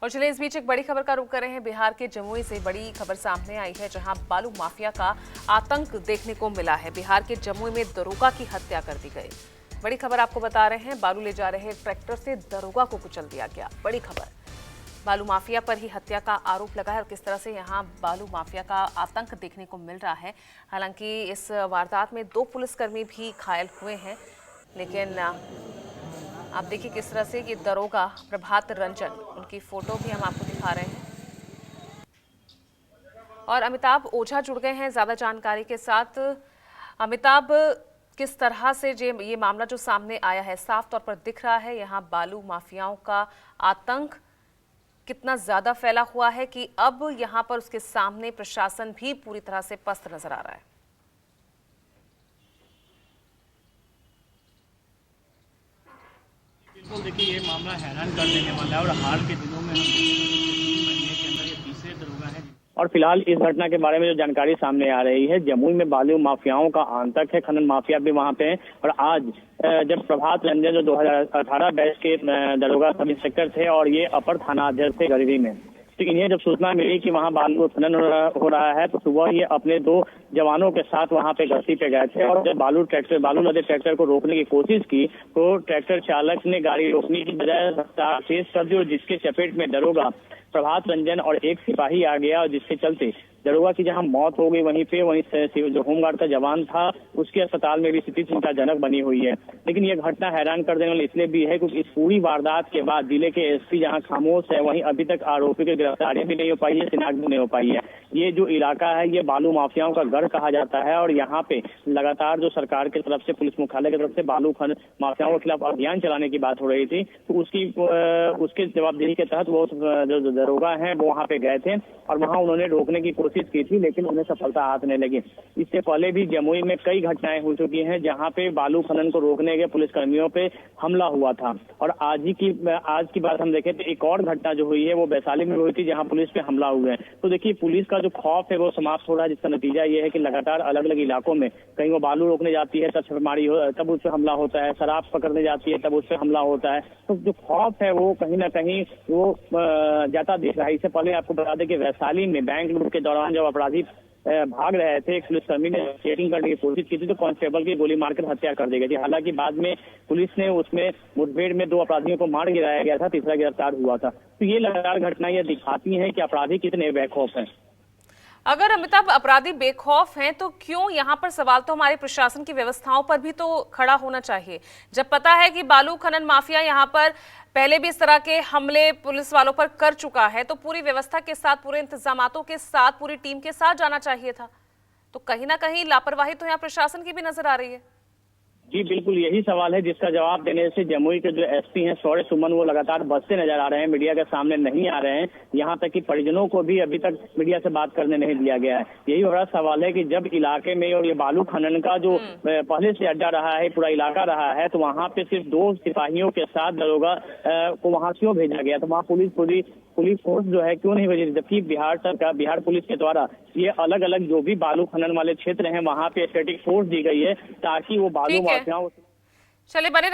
और चलिए इस बीच एक बड़ी खबर का रुख कर रहे हैं। बिहार के जमुई से बड़ी खबर सामने आई है, जहां बालू माफिया का आतंक देखने को मिला है। बिहार के जमुई में दरोगा की हत्या कर दी गई। बड़ी खबर आपको बता रहे हैं, बालू ले जा रहे ट्रैक्टर से दरोगा को कुचल दिया गया। बड़ी खबर, बालू माफिया पर ही हत्या का आरोप लगा है और किस तरह से यहां बालू माफिया का आतंक देखने को मिल रहा है। हालांकि इस वारदात में 2 पुलिसकर्मी भी घायल हुए हैं, लेकिन आप देखिए किस तरह से ये दरोगा प्रभात रंजन, उनकी फोटो भी हम आपको दिखा रहे हैं। और अमिताभ ओझा जुड़ गए हैं ज्यादा जानकारी के साथ। अमिताभ, किस तरह से ये मामला जो सामने आया है, साफ तौर पर दिख रहा है यहाँ बालू माफियाओं का आतंक कितना ज्यादा फैला हुआ है कि अब यहाँ पर उसके सामने प्रशासन भी पूरी तरह से पस्त नजर आ रहा है। बिल्कुल, देखिए ये मामला हैरान कर देने वाला है और हाल के दिनों में हम महीने के अंदर ये तीसरे दरोगा है। और फिलहाल इस घटना के बारे में जो जानकारी सामने आ रही है, जमुई में बालू माफियाओं का आतंक है, खनन माफिया भी वहां पे है। और आज जब प्रभात रंजन जो 2018 बैच के दरोगा सब इंस्पेक्टर थे और ये अपर थाना अध्यक्ष थे गरीबी में, तो इन्हें जब सूचना मिली कि वहां बालू खनन हो रहा है, तो सुबह ये अपने 2 जवानों के साथ वहां पे गश्ती पे गए थे। और जब बालू लदे ट्रैक्टर को रोकने की कोशिश की तो ट्रैक्टर चालक ने गाड़ी रोकने की बजाय रफ्तार तेज कर दी और जिसके चपेट में दरोगा प्रभात रंजन और एक सिपाही आ गया और जिसके चलते दरोगा की जहां मौत हो गई, वहीं जो होमगार्ड का जवान था उसके अस्पताल में भी स्थिति चिंताजनक बनी हुई है। लेकिन यह घटना हैरान कर देने वाली इसलिए भी है क्योंकि इस पूरी वारदात के बाद जिले के एसपी जहां खामोश है, वहीं अभी तक आरोपी की गिरफ्तारी भी नहीं हो पाई है, शिनाख्त भी नहीं हो पाई है। ये जो इलाका है ये बालू माफियाओं का गढ़ कहा जाता है और यहाँ पे लगातार जो सरकार की तरफ से, पुलिस मुख्यालय की तरफ से बालू खनन माफियाओं के खिलाफ अभियान चलाने की बात हो रही थी, तो उसके जवाबदेही के तहत वो जो दरोगा है वो वहाँ पे गए थे और वहाँ उन्होंने रोकने की कोशिश की थी, लेकिन उन्हें सफलता हाथ नहीं लगी। इससे पहले भी जमुई में कई घटनाएं हो चुकी हैं जहां पे बालू खनन को रोकने के पुलिसकर्मियों पे हमला हुआ था। और आज की बात हम देखें तो एक और घटना जो हुई है वो वैशाली में हुई थी, जहां पुलिस पे हमला हुआ है। तो देखिए पुलिस का जो खौफ है वो समाप्त हो रहा है, जिसका नतीजा ये है कि लगातार अलग अलग इलाकों में कहीं वो बालू रोकने जाती है तब छापेमारी तब उस पर हमला होता है, शराब पकड़ने जाती है तब उस पर हमला होता है। तो जो खौफ है वो कहीं ना कहीं वो जाता दिख रहा है। इससे पहले आपको बता दें कि वैशाली में बैंक लूट के दौरान जब अपराधी भाग रहे थे, एक पुलिसकर्मी ने चेकिंग करने की कोशिश की थी तो कांस्टेबल की गोली मारकर हत्या कर दी गई थी। हालांकि बाद में पुलिस ने उसमें मुठभेड़ में 2 अपराधियों को मार गिराया गया था, तीसरा गिरफ्तार हुआ था। तो ये लगातार घटनाएं ये दिखाती हैं कि अपराधी कितने बेखौफ हैं। अगर अमिताभ अपराधी बेखौफ हैं तो क्यों यहाँ पर सवाल तो हमारे प्रशासन की व्यवस्थाओं पर भी तो खड़ा होना चाहिए। जब पता है कि बालू खनन माफिया यहाँ पर पहले भी इस तरह के हमले पुलिस वालों पर कर चुका है, तो पूरी व्यवस्था के साथ, पूरे इंतजामातों के साथ, पूरी टीम के साथ जाना चाहिए था। तो कहीं ना कहीं लापरवाही तो यहाँ प्रशासन की भी नजर आ रही है। जी बिल्कुल, यही सवाल है जिसका जवाब देने से जमुई के जो एसपी हैं शौर्य सुमन, वो लगातार बचते नजर आ रहे हैं, मीडिया के सामने नहीं आ रहे हैं। यहाँ तक कि परिजनों को भी अभी तक मीडिया से बात करने नहीं दिया गया है। यही बड़ा सवाल है कि जब इलाके में और ये बालू खनन का जो पहले से अड्डा रहा है, पूरा इलाका रहा है, तो वहाँ पे सिर्फ 2 सिपाहियों के साथ दरोगा को वहाँ क्यों भेजा गया? तो वहाँ पुलिस फोर्स जो है क्यों नहीं भेजी? जबकि बिहार पुलिस के द्वारा ये अलग अलग जो भी बालू खनन वाले क्षेत्र हैं वहाँ पे स्टैटिक फोर्स दी गई है ताकि वो बालू माफियाओं चलिए बने